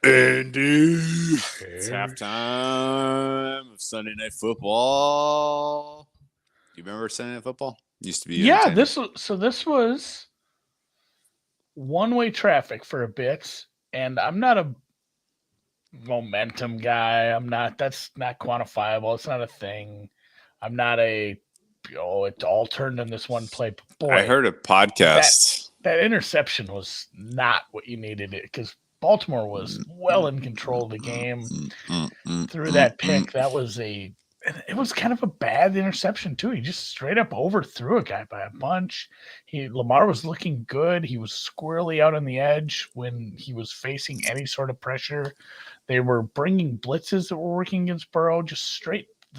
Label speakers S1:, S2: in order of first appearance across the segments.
S1: Andy.
S2: It's halftime of Sunday Night Football. Do you remember Sunday Night Football? Used to be
S1: Yeah,
S2: entertaining.
S1: this was one-way traffic for a bit, and I'm not a momentum guy. That's not quantifiable. It's not a thing. I'm not a it all turned in this one play. But
S2: I
S1: boy,
S2: heard a podcast.
S1: that interception was not what you needed it because Baltimore was well in control of the game. Through that pick, it was kind of a bad interception too. He just straight up overthrew a guy by a bunch. Lamar was looking good. He was squarely out on the edge when he was facing any sort of pressure. They were bringing blitzes that were working against Burrow. The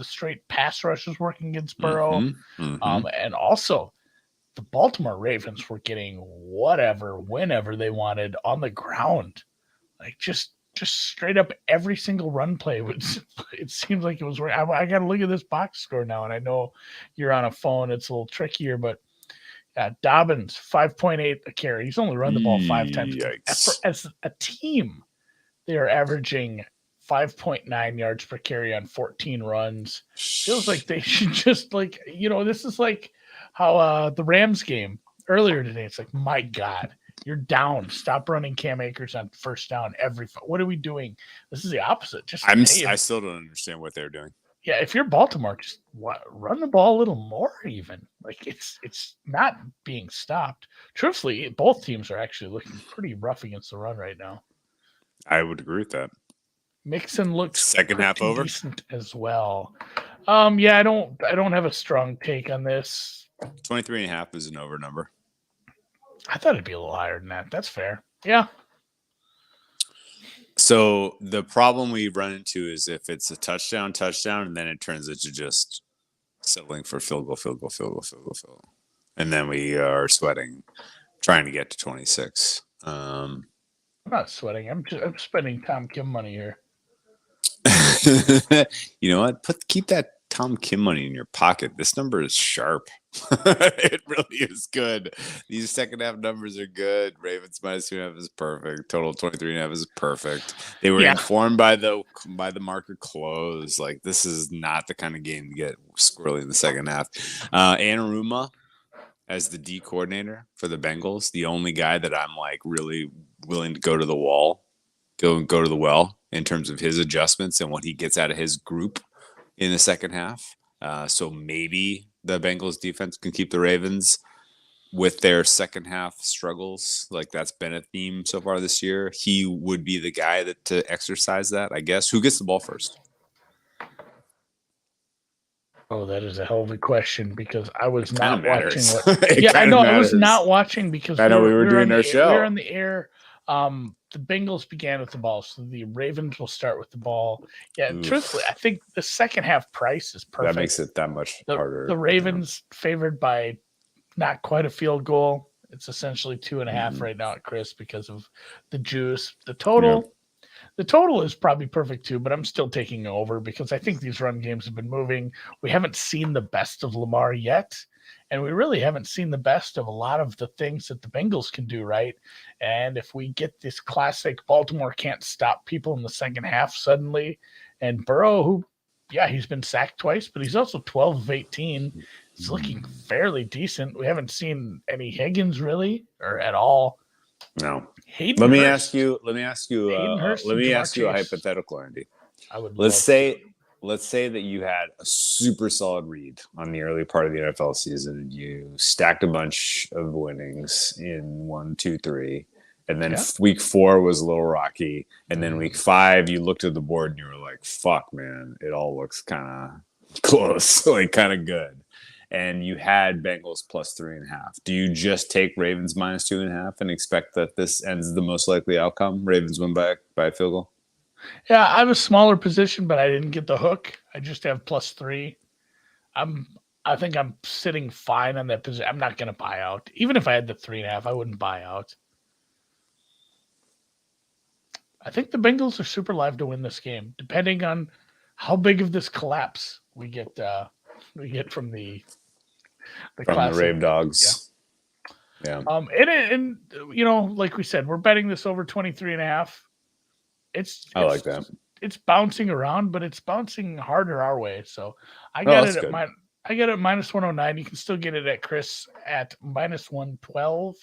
S1: straight pass rush was working against Burrow, and also the Baltimore Ravens were getting whatever, whenever they wanted on the ground, like just straight up every single run play was. It seems like it was. I got to look at this box score now, and I know you're on a phone. It's a little trickier, but Dobbins 5.8 a carry. He's only run the ball 5 times. As a team, they are averaging 5.9 yards per carry on 14 runs. Feels like they should just this is like how the Rams game earlier today. It's like, my God, you're down. Stop running Cam Akers on first down what are we doing? This is the opposite.
S2: I still don't understand what they're doing.
S1: Yeah, if you're Baltimore, just run the ball a little more even. Like it's not being stopped. Truthfully, both teams are actually looking pretty rough against the run right now.
S2: I would agree with that.
S1: Mixon looks
S2: second half over
S1: decent as well. Yeah, I don't have a strong take on this.
S2: 23.5 is an over number.
S1: I thought it'd be a little higher than that. That's fair. Yeah.
S2: So the problem we run into is if it's a touchdown, and then it turns into just settling for field goal. And then we are sweating, trying to get to 26.
S1: I'm not sweating. I'm spending Tom Kim money here.
S2: You know what? Keep that Tom Kim money in your pocket. This number is sharp. It really is good. These second half numbers are good. Ravens -2.5 is perfect. Total 23.5 is perfect. They were informed by the market close. Like, this is not the kind of game to get squirrely in the second half. Anaruma as the D coordinator for the Bengals, the only guy that I'm like really willing to go to the well in terms of his adjustments and what he gets out of his group in the second half. So maybe the Bengals defense can keep the Ravens with their second half struggles. Like, that's been a theme so far this year. He would be the guy to exercise that, I guess. Who gets the ball first?
S1: Oh, that is a hell of a question because I was not watching.
S2: I
S1: was not watching because
S2: we were doing our show.
S1: We were on the air. The Bengals began with the ball, so the Ravens will start with the ball. Yeah, truthfully, I think the second half price is perfect.
S2: That makes it that much harder.
S1: The Ravens favored by not quite a field goal. It's essentially 2.5 right now at Chris because of the juice. The total is probably perfect too, but I'm still taking over because I think these run games have been moving. We haven't seen the best of Lamar yet. And we really haven't seen the best of a lot of the things that the Bengals can do, right? And if we get this classic Baltimore can't stop people in the second half suddenly, and Burrow, he's been sacked twice, but he's also 12 of 18. He's looking fairly decent. We haven't seen any Higgins really or at all.
S2: No. Let me ask you a hypothetical, Andy. Let's say that you had a super solid read on the early part of the NFL season. You stacked a bunch of winnings in 1, 2, 3. And then week 4 was a little rocky. And then week 5, you looked at the board and you were like, fuck, man, it all looks kind of close, like kind of good. And you had Bengals +3.5. Do you just take Ravens -2.5 and expect that this ends the most likely outcome? Ravens win by a field goal?
S1: Yeah, I have a smaller position, but I didn't get the hook. I just have +3. I think I'm sitting fine on that position. I'm not going to buy out. Even if I had the 3.5, I wouldn't buy out. I think the Bengals are super live to win this game, depending on how big of this collapse we get from the
S2: Rave Dogs.
S1: Yeah. And like we said, we're betting this over 23.5.
S2: I like that.
S1: It's bouncing around, but it's bouncing harder our way. So I
S2: Oh,
S1: got
S2: that's
S1: it at
S2: good.
S1: I got it at minus 109. You can still get it at Chris at minus 112.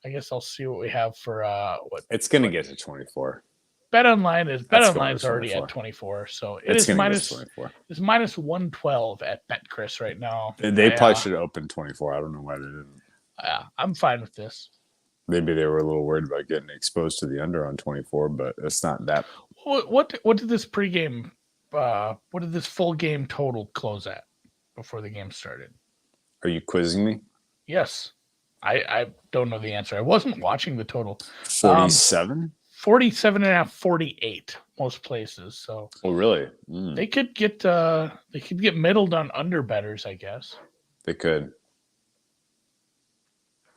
S1: I guess I'll see what we have for what
S2: It's going to get to 24.
S1: BetOnline's
S2: to
S1: already
S2: 24.
S1: at 24. So
S2: It's going to get to 24.
S1: It's minus 112 at BetChris right now.
S2: They probably should have opened 24. I don't know why they didn't.
S1: I'm fine with this.
S2: Maybe they were a little worried about getting exposed to the under on 24, but it's not that.
S1: What did this pregame? What did this full game total close at before the game started?
S2: Are you quizzing me?
S1: Yes, I don't know the answer. I wasn't watching the total.
S2: 47.
S1: 47 and a half, 48 most places. So
S2: Oh, really?
S1: they could get middled on under betters, I guess.
S2: They could.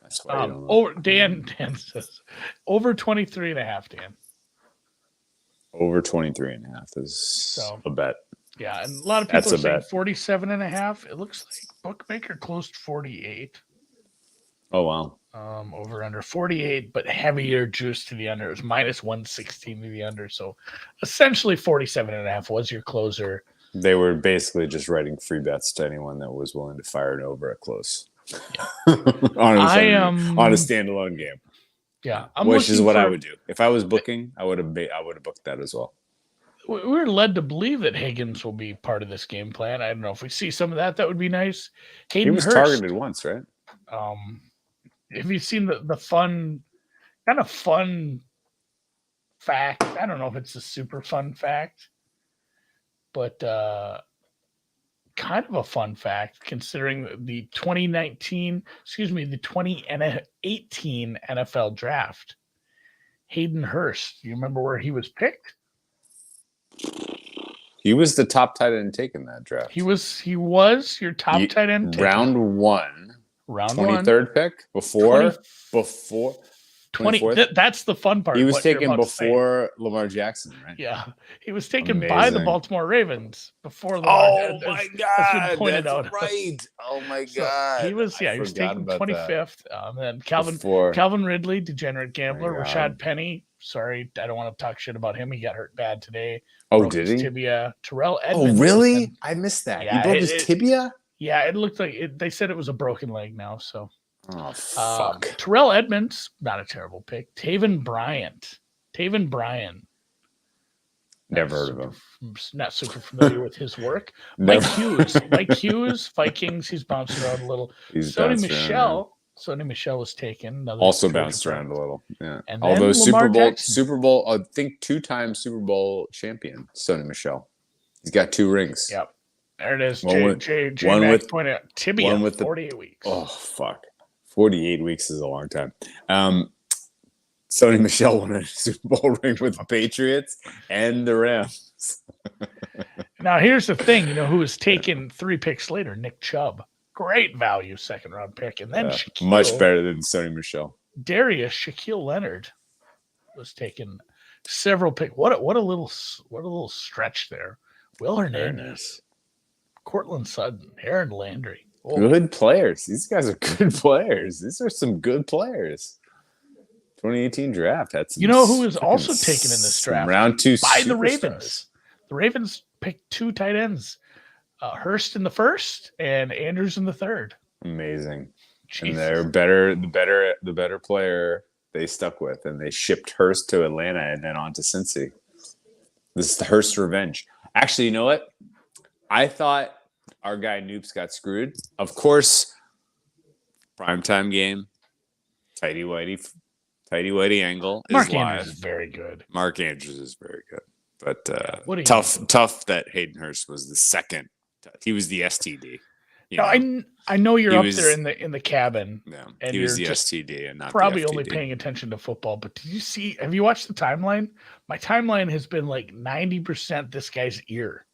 S2: That's why you don't know.
S1: Dan says over 23 and a half, Dan.
S2: Over 23 and a half is a bet.
S1: Yeah, and a lot of people are saying 47 and a half. It looks like Bookmaker closed 48.
S2: Oh, wow.
S1: Over under 48, but heavier juice to the under. It was minus 116 to the under. So essentially 47 and a half was your closer.
S2: They were basically just writing free bets to anyone that was willing to fire it over at close.
S1: Yeah.
S2: on a standalone game.
S1: Yeah,
S2: which is what I would do if I was booking. I would have booked that as well.
S1: We're led to believe that Higgins will be part of this game plan. I don't know if we see some of that. That would be nice.
S2: He was targeted once, right?
S1: Have you seen the fun fact? I don't know if it's a super fun fact, but kind of a fun fact considering the 2018 NFL draft. Hayden Hurst, you remember where he was picked?
S2: He was the top tight end taken that draft.
S1: He was your top tight end taken.
S2: Round 1.
S1: Round
S2: 23rd pick before
S1: 20. That's the fun part.
S2: He was taken before Lamar Jackson, right?
S1: Yeah, he was taken by the Baltimore Ravens before Lamar.
S2: Oh my God, that's
S1: out.
S2: Right. Oh my God,
S1: he was taken 25th. And Calvin Ridley, degenerate gambler, Rashad Penny. Sorry, I don't want to talk shit about him. He got hurt bad today.
S2: Oh, did he?
S1: Tibia. Terrell Edmonds.
S2: Oh, really? I missed that.
S1: Yeah,
S2: he broke his tibia.
S1: Yeah, it looked like it. They said it was a broken leg now. So.
S2: Oh, fuck.
S1: Terrell Edmonds, not a terrible pick. Taven Bryan.
S2: Never heard of him.
S1: Not super familiar with his work. Mike Hughes, Vikings. He's bounced around a little. Sony Michel was taken.
S2: Also bounced around a little. Yeah.
S1: And
S2: although Super
S1: Jackson.
S2: Bowl, I think 2-time Super Bowl champion, Sony Michel. He's got 2 rings.
S1: Yep. There it is.
S2: One
S1: Max pointed out tibia. 48 weeks.
S2: Oh, fuck. 48 weeks is a long time. Sony Michel won a Super Bowl ring with the Patriots and the Rams.
S1: Now, here's the thing. You know who was taken 3 picks later? Nick Chubb. Great value second-round pick. And then
S2: much better than Sony Michel.
S1: Shaquille Leonard was taken several picks. What a little stretch there. Will Hernandez, Cortland Sutton, Aaron Landry.
S2: Oh. Good players. These guys are good players. These are some good players. 2018 draft had some.
S1: You know who was also taken in this draft?
S2: Round 2
S1: by the Ravens. The Ravens picked 2 tight ends. Hurst in the first and Andrews in the third.
S2: Amazing.
S1: Jesus.
S2: And they're the better player they stuck with, and they shipped Hurst to Atlanta and then on to Cincy. This is the Hurst revenge. Actually, you know what? I thought our guy Noops got screwed. Of course, primetime game. Tighty whitey angle is
S1: Mark
S2: live.
S1: Andrews is very good.
S2: Mark Andrews is very good. But
S1: tough
S2: that Hayden Hurst was the second. He was the STD.
S1: I know you're up there in the cabin.
S2: Yeah,
S1: and
S2: he was the STD and not
S1: probably
S2: the FTD.
S1: Only paying attention to football. But have you watched the timeline? My timeline has been like 90% this guy's ear.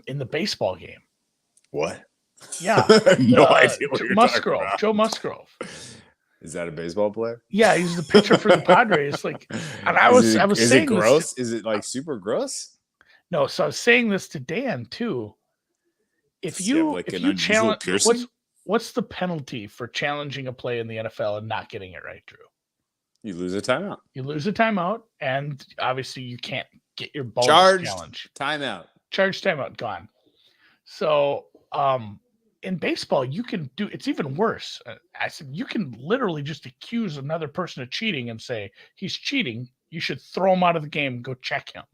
S1: In the baseball game.
S2: What?
S1: Yeah.
S2: No idea what you're talking about.
S1: Joe Musgrove.
S2: Is that a baseball player?
S1: Yeah, he's the pitcher for the Padres. And I was saying,
S2: is it gross? Is it like super gross?
S1: No, so I was saying this to Dan too. If you challenge, what's the penalty for challenging a play in the NFL and not getting it right, Drew?
S2: You lose a timeout.
S1: You lose a timeout, and obviously you can't get your bonus
S2: Charged
S1: challenge.
S2: timeout.
S1: Charged timeout gone. So in baseball, you can do it's even worse. I said you can literally just accuse another person of cheating and say he's cheating. You should throw him out of the game. Go check him,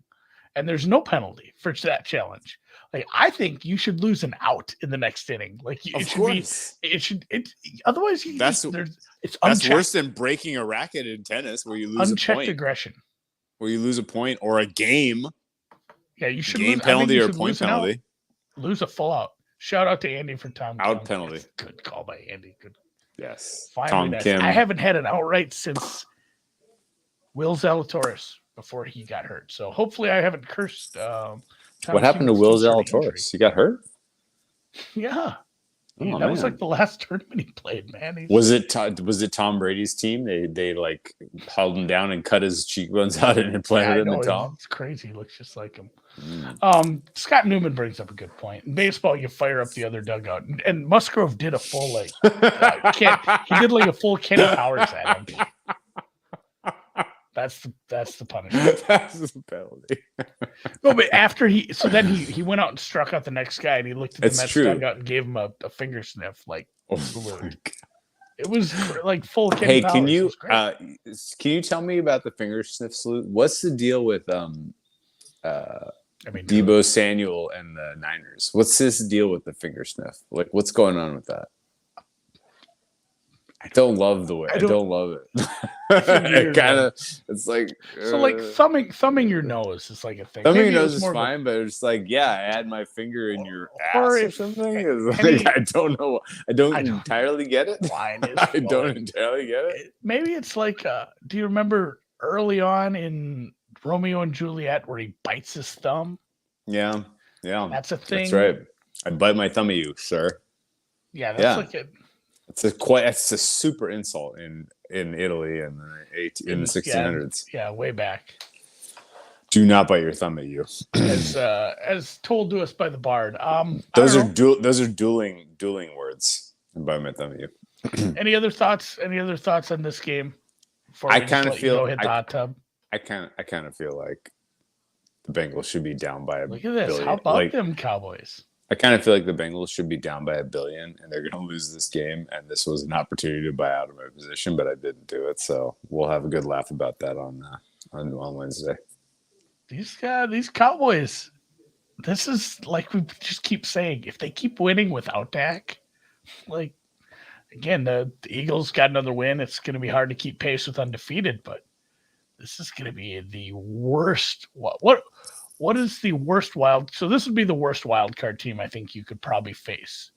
S1: and there's no penalty for that challenge. Like I think you should lose an out in the next inning. Like
S2: Of course.
S1: Otherwise you
S2: That's
S1: it's
S2: that's worse than breaking a racket in tennis where you lose
S1: unchecked
S2: a point.
S1: aggression.
S2: Where you lose a point or a game.
S1: Yeah, you should
S2: game penalty or point penalty.
S1: Lose a full out. Shout out to Andy for Tom
S2: out
S1: Kim.
S2: Penalty.
S1: Good call by Andy. Good.
S2: Yes.
S1: Finally,
S2: Tom Kim.
S1: I haven't had an outright since Will Zalatoris before he got hurt. So hopefully I haven't cursed.
S2: What happened to Will Zalatoris? He got hurt?
S1: Yeah.
S2: Oh,
S1: that was like the last tournament he played, man.
S2: Was it Tom Brady's team? They like held him down and cut his cheekbones out and implanted him in Tom?
S1: It's crazy. He looks just like him. Scott Newman brings up a good point. In baseball, you fire up the other dugout. And Musgrove did a full he did like a full Kenny Powers at him. That's the punishment.
S2: That's the penalty.
S1: No, but after he went out and struck out the next guy, and he looked at the Mets dugout and gave him a finger sniff. Like, it was like full.
S2: Hey, can you tell me about the finger sniff salute? What's the deal with Deebo Samuel and the Niners? What's this deal with the finger sniff? Like, what's going on with that? I don't love the way. I don't love it. It's like
S1: so like thumbing your nose is like a thing.
S2: Thumbing your nose is fine, but it's like I add my finger in your ass or something. I don't know. I don't entirely get it. I don't entirely get it.
S1: Maybe it's like do you remember early on in Romeo and Juliet where he bites his thumb?
S2: Yeah.
S1: That's a thing.
S2: That's right. I bite my thumb at you, sir.
S1: Yeah, that's like a.
S2: It's a super insult in Italy in the 1600s.
S1: Yeah, way back.
S2: Do not bite your thumb at you.
S1: As told to us by the bard.
S2: Those are dueling words. Bite my thumb at you.
S1: Any other thoughts? Any other thoughts on this game?
S2: I kind of feel
S1: hit the hot tub.
S2: I kind of feel like the Bengals should be down by a
S1: Look at this.
S2: billion.
S1: How about them Cowboys?
S2: I kind of feel like the Bengals should be down by $1 billion, and they're going to lose this game. And this was an opportunity to buy out of my position, but I didn't do it. So we'll have a good laugh about that on Wednesday.
S1: These Cowboys. This is like we just keep saying. If they keep winning without Dak, like again, the Eagles got another win. It's going to be hard to keep pace with undefeated, but this is going to be the worst. What is the worst So this would be the worst wild card team I think you could probably face.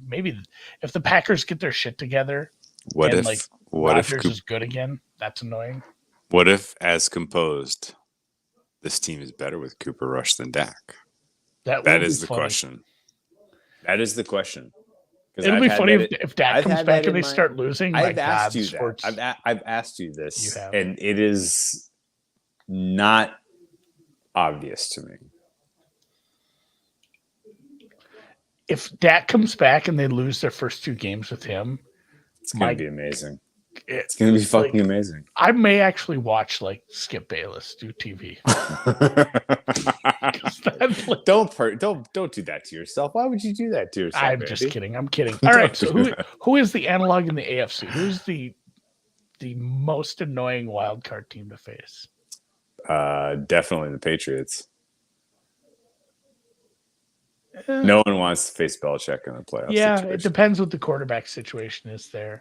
S1: Maybe if the Packers get their shit together. What if Rodgers is good again? That's annoying.
S2: What if, as composed, this team is better with Cooper Rush than Dak? That is the question. That is the question.
S1: It'll be funny if Dak comes back and they start losing.
S2: I've asked you that. I've asked you this, and it is not obvious to me.
S1: If Dak comes back and they lose their first 2 games with him,
S2: it's going to be amazing. It's going to be fucking amazing.
S1: I may actually watch like Skip Bayless do TV.
S2: Don't do that to yourself. Why would you do that to yourself?
S1: I'm just kidding. I'm kidding. All right. So who is the analog in the AFC? Who's the most annoying wild card team to face?
S2: Definitely the Patriots. No one wants to face Belichick in the playoffs.
S1: Yeah, situation. It depends what the quarterback situation is there.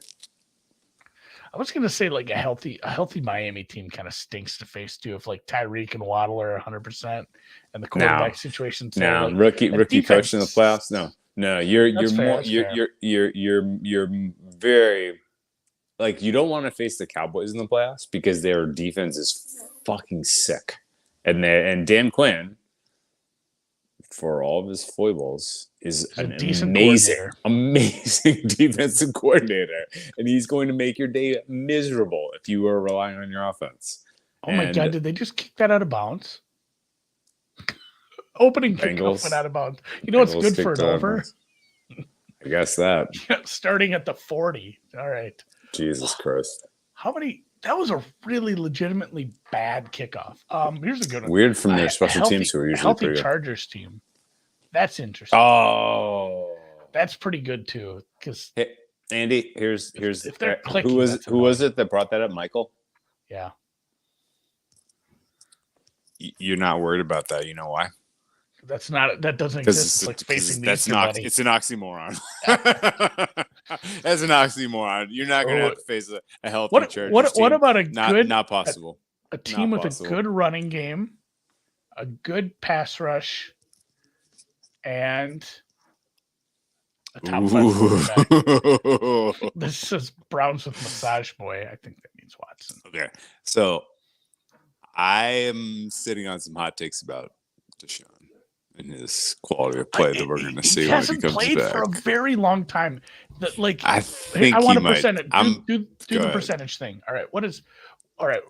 S1: I was gonna say like a healthy Miami team kind of stinks to face too. If like Tyreek and Waddle are 100% and the quarterback situation.
S2: No, rookie coach in the playoffs. No, you're very like you don't want to face the Cowboys in the playoffs because their defense is fucking sick, and Dan Quinn, for all of his foibles, is an amazing defensive coordinator, and he's going to make your day miserable if you are relying on your offense.
S1: Oh my God! Did they just kick that out of bounds? Opening kickoff went out of bounds. You know what's good for an over?
S2: I guess that.
S1: Starting at the 40. All right.
S2: Jesus Christ!
S1: How many? that was a really legitimately bad kickoff. Here's a good one.
S2: Weird from their special teams who are usually
S1: healthy
S2: pretty good.
S1: Chargers team. That's interesting.
S2: Oh,
S1: that's pretty good too. Because
S2: hey, Andy, here's
S1: if they're clicking,
S2: who was it that brought that up? Michael.
S1: Yeah.
S2: You're not worried about that. You know why?
S1: That doesn't exist. It's like facing the Easter Bunny.
S2: It's an oxymoron. That's an oxymoron. You're not going to have to face a healthy church.
S1: What about
S2: not possible?
S1: A team with a good running game, a good pass rush, and a top 5 quarterback. This is Browns with Massage Boy. I think that means Watson.
S2: Okay, so I am sitting on some hot takes about Deshaun and his quality of play that we're going to see when he comes back.
S1: He hasn't played for a very long time.
S2: I think
S1: I want
S2: a
S1: percentage. Do the percentage thing. All right.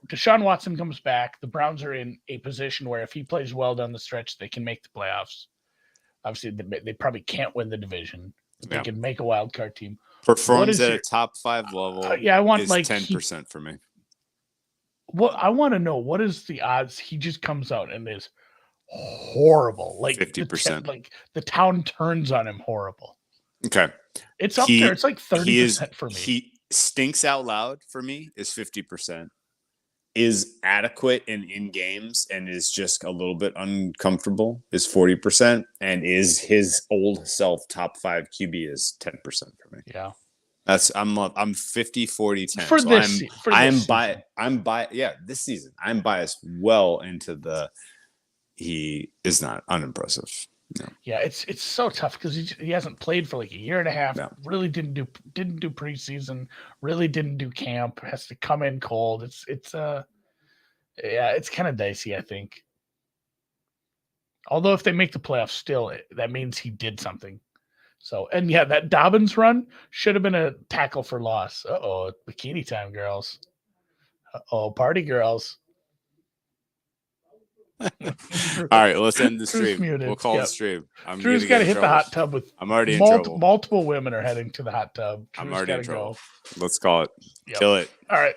S1: Deshaun Watson comes back. The Browns are in a position where if he plays well down the stretch, they can make the playoffs. Obviously, they probably can't win the division, but they can make a wild card team.
S2: Performs at a top 5 level.
S1: I want
S2: is 10% for me.
S1: I want to know, what is the odds he just comes out and is horrible, like
S2: 50%,
S1: like the town turns on him horrible.
S2: Okay,
S1: it's up there. It's like 30% for me.
S2: He stinks out loud for me is 50%. Is adequate in games and is just a little bit uncomfortable is 40%, and is his old self top 5 QB is 10% for me.
S1: Yeah.
S2: I'm 50, 40, 10.
S1: For
S2: so
S1: this,
S2: this season. I'm biased well into he is not unimpressive. No.
S1: Yeah, it's so tough because he hasn't played for like a year and a half.
S2: No.
S1: Really didn't do preseason. Really didn't do camp. Has to come in cold. It's kind of dicey, I think. Although if they make the playoffs, still that means he did something. So, and yeah, that Dobbins run should have been a tackle for loss. Bikini time, girls. Party girls.
S2: All right, let's end the stream. We'll call the stream.
S1: Drew's got to hit the hot tub with.
S2: I'm already in trouble.
S1: Multiple women are heading to the hot tub.
S2: I'm already in trouble. Let's call it. Yep. Kill it.
S1: All right.